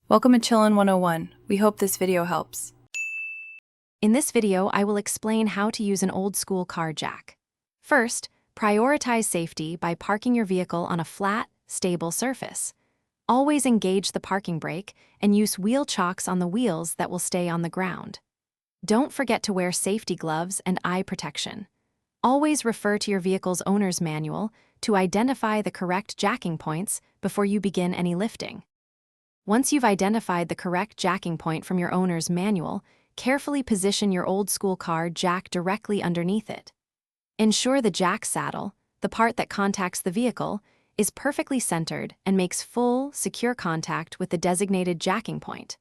Welcome to Chillin' 101. We hope this video helps. In this video, I will explain how to use an old-school car jack. First, prioritize safety by parking your vehicle on a flat, stable surface. Always engage the parking brake and use wheel chocks on the wheels that will stay on the ground. Don't forget to wear safety gloves and eye protection. Always refer to your vehicle's owner's manual to identify the correct jacking points before you begin any lifting. Once you've identified the correct jacking point from your owner's manual, carefully position your old-school car jack directly underneath it. Ensure the jack saddle, the part that contacts the vehicle, is perfectly centered and makes full, secure contact with the designated jacking point.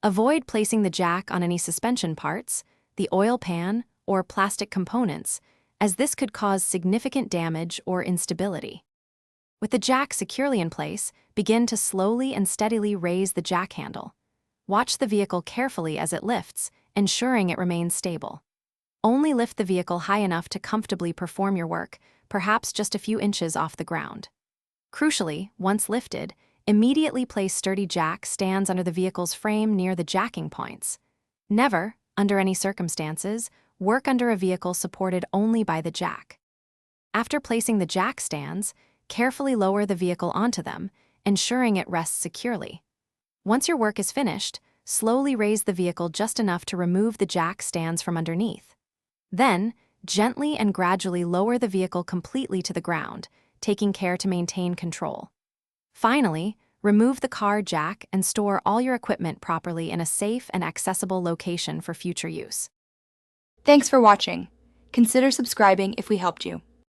Avoid placing the jack on any suspension parts, the oil pan, or plastic components, as this could cause significant damage or instability. With the jack securely in place, begin to slowly and steadily raise the jack handle. Watch the vehicle carefully as it lifts, ensuring it remains stable. Only lift the vehicle high enough to comfortably perform your work, perhaps just a few inches off the ground. Crucially, once lifted, immediately place sturdy jack stands under the vehicle's frame near the jacking points. Never, under any circumstances, work under a vehicle supported only by the jack. After placing the jack stands, carefully lower the vehicle onto them, ensuring it rests securely. Once your work is finished, slowly raise the vehicle just enough to remove the jack stands from underneath. Then, gently and gradually lower the vehicle completely to the ground, taking care to maintain control. Finally, remove the car jack and store all your equipment properly in a safe and accessible location for future use. Thanks for watching. Consider subscribing if we helped you.